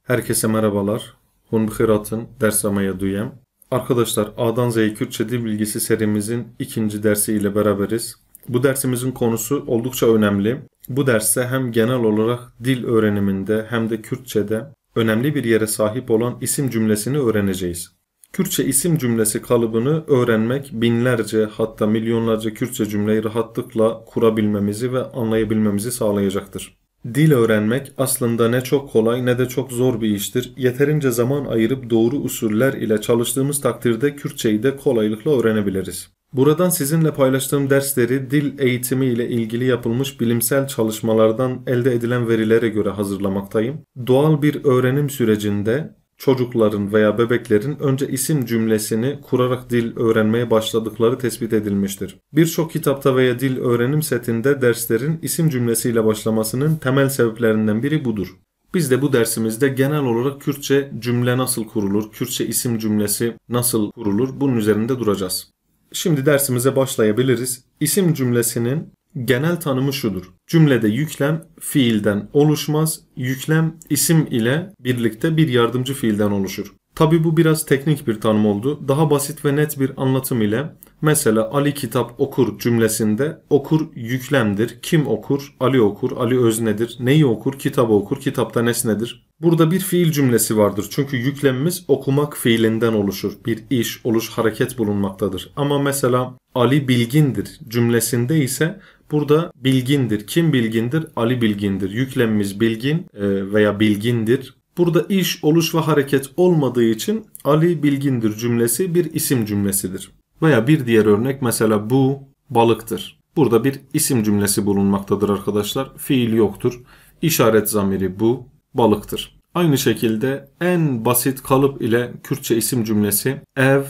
Herkese merhabalar. Hon bxiratın dersamaya duyem. Arkadaşlar A'dan Z'ye Kürtçe dil bilgisi serimizin ikinci dersi ile beraberiz. Bu dersimizin konusu oldukça önemli. Bu derste hem genel olarak dil öğreniminde hem de Kürtçe'de önemli bir yere sahip olan isim cümlesini öğreneceğiz. Kürtçe isim cümlesi kalıbını öğrenmek binlerce hatta milyonlarca Kürtçe cümleyi rahatlıkla kurabilmemizi ve anlayabilmemizi sağlayacaktır. Dil öğrenmek aslında ne çok kolay ne de çok zor bir iştir. Yeterince zaman ayırıp doğru usuller ile çalıştığımız takdirde Kürtçeyi de kolaylıkla öğrenebiliriz. Buradan sizinle paylaştığım dersleri dil eğitimi ile ilgili yapılmış bilimsel çalışmalardan elde edilen verilere göre hazırlamaktayım. Doğal bir öğrenim sürecinde çocukların veya bebeklerin önce isim cümlesini kurarak dil öğrenmeye başladıkları tespit edilmiştir. Birçok kitapta veya dil öğrenim setinde derslerin isim cümlesiyle başlamasının temel sebeplerinden biri budur. Biz de bu dersimizde genel olarak Kürtçe cümle nasıl kurulur, Kürtçe isim cümlesi nasıl kurulur bunun üzerinde duracağız. Şimdi dersimize başlayabiliriz. İsim cümlesinin genel tanımı şudur. Cümlede yüklem fiilden oluşmaz, yüklem isim ile birlikte bir yardımcı fiilden oluşur. Tabi bu biraz teknik bir tanım oldu. Daha basit ve net bir anlatım ile mesela Ali kitap okur cümlesinde okur yüklemdir. Kim okur? Ali okur. Ali öznedir. Neyi okur? Kitabı okur. Kitapta nesnedir. Burada bir fiil cümlesi vardır. Çünkü yüklemimiz okumak fiilinden oluşur. Bir iş, oluş, hareket bulunmaktadır. Ama mesela Ali bilgindir cümlesinde ise burada bilgindir. Kim bilgindir? Ali bilgindir. Yüklemimiz bilgin veya bilgindir. Burada iş, oluş ve hareket olmadığı için Ali bilgindir cümlesi bir isim cümlesidir. Veya bir diğer örnek mesela bu balıktır. Burada bir isim cümlesi bulunmaktadır arkadaşlar. Fiil yoktur. İşaret zamiri bu balıktır. Aynı şekilde en basit kalıp ile Kürtçe isim cümlesi ev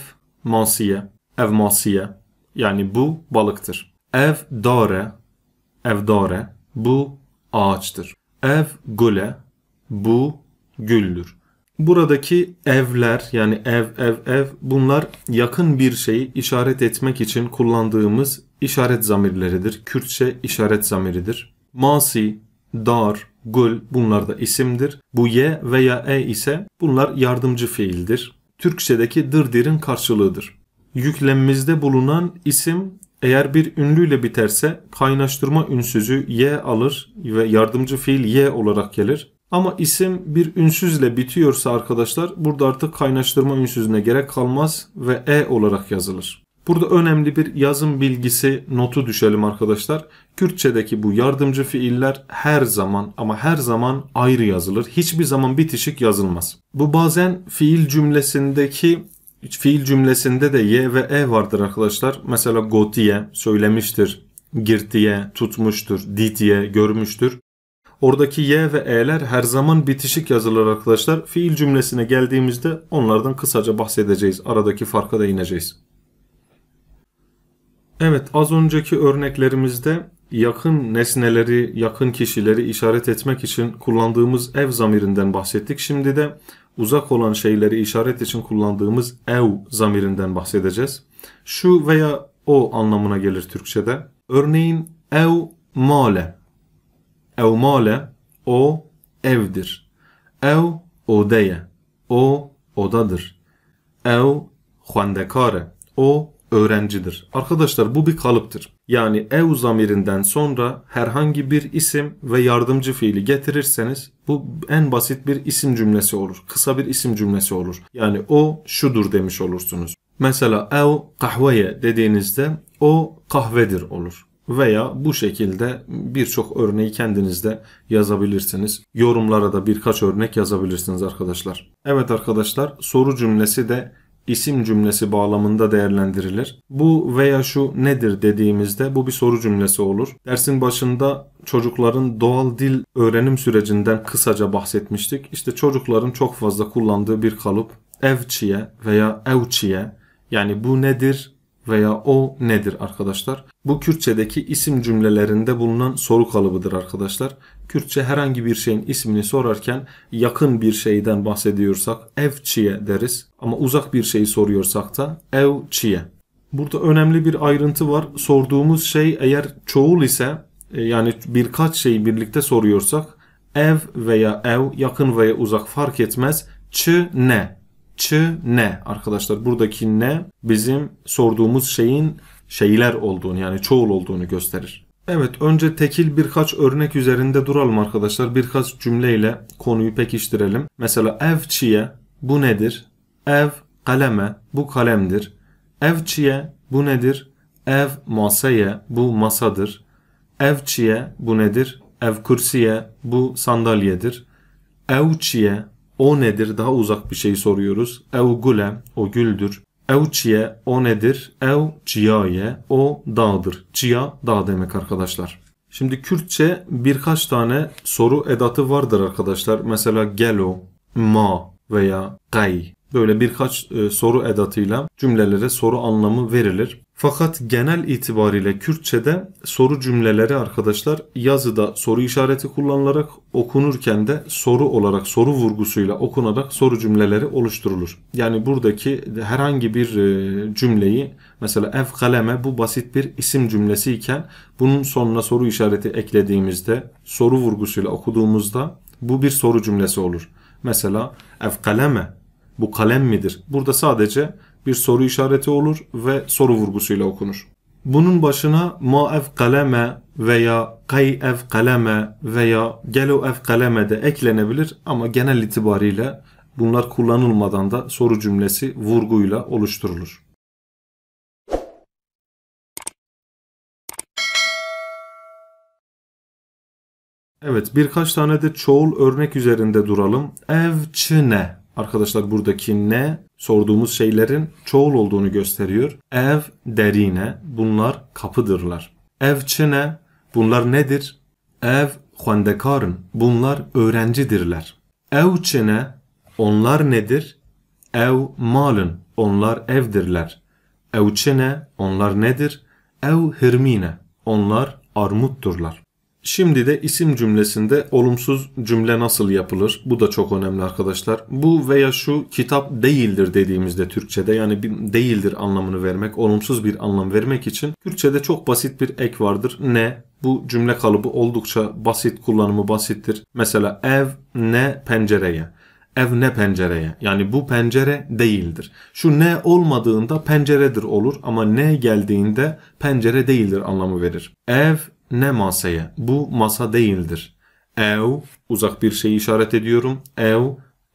masiye. Ev masiye. Yani bu balıktır. Ev dare. Ev dare. Bu ağaçtır. Ev gule. Bu güldür. Buradaki evler yani ev bunlar yakın bir şeyi işaret etmek için kullandığımız işaret zamirleridir. Kürtçe işaret zamiridir. Masi, dar, gül bunlar da isimdir. Bu ye veya ise bunlar yardımcı fiildir. Türkçedeki dırdir'in karşılığıdır. Yüklemimizde bulunan isim eğer bir ünlüyle biterse kaynaştırma ünsüzü ye alır ve yardımcı fiil ye olarak gelir. Ama isim bir ünsüzle bitiyorsa arkadaşlar burada artık kaynaştırma ünsüzüne gerek kalmaz ve olarak yazılır. Burada önemli bir yazım bilgisi notu düşelim arkadaşlar. Kürtçedeki bu yardımcı fiiller her zaman ama her zaman ayrı yazılır. Hiçbir zaman bitişik yazılmaz. Bu bazen fiil cümlesinde de ye ve vardır arkadaşlar. Mesela gotiye söylemiştir, girtiye tutmuştur, ditiye görmüştür. Oradaki y ve e'ler her zaman bitişik yazılır arkadaşlar. Fiil cümlesine geldiğimizde onlardan kısaca bahsedeceğiz. Aradaki farka da ineceğiz. Evet, az önceki örneklerimizde yakın nesneleri, yakın kişileri işaret etmek için kullandığımız ev zamirinden bahsettik. Şimdi de uzak olan şeyleri işaret için kullandığımız ev zamirinden bahsedeceğiz. Şu veya o anlamına gelir Türkçe'de. Örneğin ev male. Ev male, o evdir. Ev odeye, o odadır. Ev xwendekare, o öğrencidir. Arkadaşlar bu bir kalıptır. Yani ev zamirinden sonra herhangi bir isim ve yardımcı fiili getirirseniz bu en basit bir isim cümlesi olur. Kısa bir isim cümlesi olur. Yani o şudur demiş olursunuz. Mesela ev kahveye dediğinizde o kahvedir olur. Veya bu şekilde birçok örneği kendiniz de yazabilirsiniz. Yorumlara da birkaç örnek yazabilirsiniz arkadaşlar. Evet arkadaşlar, soru cümlesi de isim cümlesi bağlamında değerlendirilir. Bu veya şu nedir dediğimizde bu bir soru cümlesi olur. Dersin başında çocukların doğal dil öğrenim sürecinden kısaca bahsetmiştik. İşte çocukların çok fazla kullandığı bir kalıp evçiye veya evçiye, yani bu nedir veya o nedir arkadaşlar? Bu Kürtçedeki isim cümlelerinde bulunan soru kalıbıdır arkadaşlar. Kürtçe herhangi bir şeyin ismini sorarken yakın bir şeyden bahsediyorsak evçiye deriz. Ama uzak bir şeyi soruyorsak da evçiye. Burada önemli bir ayrıntı var. Sorduğumuz şey eğer çoğul ise yani birkaç şeyi birlikte soruyorsak Ev veya ev, yakın veya uzak fark etmez. Çı ne? Çı ne? Arkadaşlar buradaki ne bizim sorduğumuz şeyin şeyler olduğunu, yani çoğul olduğunu gösterir. Evet, önce tekil birkaç örnek üzerinde duralım arkadaşlar. Birkaç cümleyle konuyu pekiştirelim. Mesela evçiye, bu nedir? Ev kaleme, bu kalemdir. Evçiye, bu nedir? Ev masaya, bu masadır. Evçiye, bu nedir? Ev kursiye, bu sandalyedir. Evçiye, o nedir? Daha uzak bir şey soruyoruz. Ev gule, o güldür. Evçiye, o nedir? Ev ciyaye, o dağdır. Ciya, dağ demek arkadaşlar. Şimdi Kürtçe birkaç tane soru edatı vardır arkadaşlar. Mesela gelo, ma veya gay. Böyle birkaç soru edatıyla cümlelere soru anlamı verilir. Fakat genel itibariyle Kürtçe'de soru cümleleri arkadaşlar yazıda soru işareti kullanılarak, okunurken de soru olarak, soru vurgusuyla okunarak soru cümleleri oluşturulur. Yani buradaki herhangi bir cümleyi, mesela ev kaleme, bu basit bir isim cümlesi iken bunun sonuna soru işareti eklediğimizde, soru vurgusuyla okuduğumuzda bu bir soru cümlesi olur. Mesela ev kaleme, bu kalem midir? Burada sadece bir soru işareti olur ve soru vurgusuyla okunur. Bunun başına ma ev kaleme veya kay ev kaleme veya gelo ev kaleme de eklenebilir ama genel itibariyle bunlar kullanılmadan da soru cümlesi vurguyla oluşturulur. Evet, birkaç tane de çoğul örnek üzerinde duralım. Evçine. Arkadaşlar buradaki ne sorduğumuz şeylerin çoğul olduğunu gösteriyor. Ev derine, bunlar kapıdırlar. Evçine, bunlar nedir? Ev xwendekarın, bunlar öğrencidirler. Evçine, onlar nedir? Ev malın, onlar evdirler. Evçine, onlar nedir? Ev hirmine, onlar armutturlar. Şimdi de isim cümlesinde olumsuz cümle nasıl yapılır? Bu da çok önemli arkadaşlar. Bu veya şu kitap değildir dediğimizde Türkçe'de, yani değildir anlamını vermek, olumsuz bir anlam vermek için Türkçe'de çok basit bir ek vardır. Ne? Bu cümle kalıbı oldukça basit, kullanımı basittir. Mesela ev ne pencereye. Ev ne pencereye. Yani bu pencere değildir. Şu ne olmadığında penceredir olur ama ne geldiğinde pencere değildir anlamı verir. Ev ne masaya. Bu masa değildir. Ev, uzak bir şeyi işaret ediyorum. Ev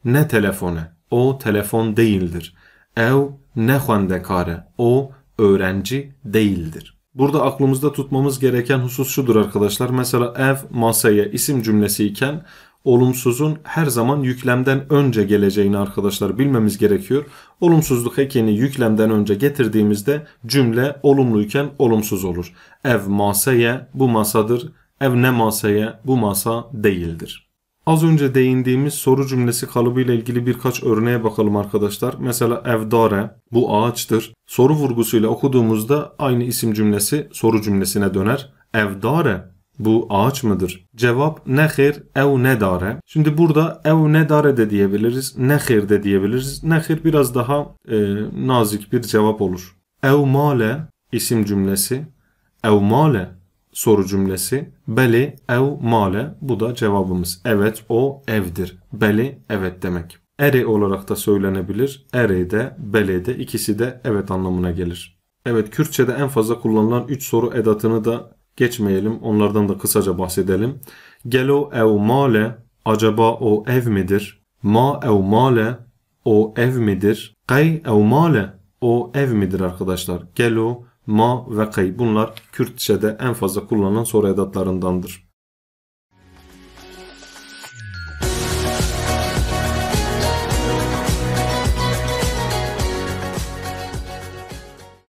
ne telefone. O telefon değildir. Ev ne xwendekare. O öğrenci değildir. Burada aklımızda tutmamız gereken husus şudur arkadaşlar. Mesela ev masaya isim cümlesi iken olumsuzun her zaman yüklemden önce geleceğini arkadaşlar bilmemiz gerekiyor. Olumsuzluk ekini yüklemden önce getirdiğimizde cümle olumluyken olumsuz olur. Ev masaya, bu masadır. Ev ne masaya, bu masa değildir. Az önce değindiğimiz soru cümlesi kalıbıyla ilgili birkaç örneğe bakalım arkadaşlar. Mesela evdare, bu ağaçtır. Soru vurgusuyla okuduğumuzda aynı isim cümlesi soru cümlesine döner. Evdare, bu ağaç mıdır? Cevap nehir ev nedare. Şimdi burada ev nedare de diyebiliriz. Nehir de diyebiliriz. Nehir biraz daha nazik bir cevap olur. Ev male isim cümlesi. Ev male soru cümlesi. Beli ev male, bu da cevabımız. Evet, o evdir. Beli evet demek. Ere olarak da söylenebilir. Ere de, bele de, ikisi de evet anlamına gelir. Evet, Kürtçe'de en fazla kullanılan 3 soru edatını da geçmeyelim. Onlardan da kısaca bahsedelim. Gelo ev male, acaba o ev midir? Ma ev male, o ev midir? Kay ev male, o ev midir arkadaşlar? Gelo, ma ve kay, bunlar Kürtçe'de en fazla kullanılan soru edatlarındandır.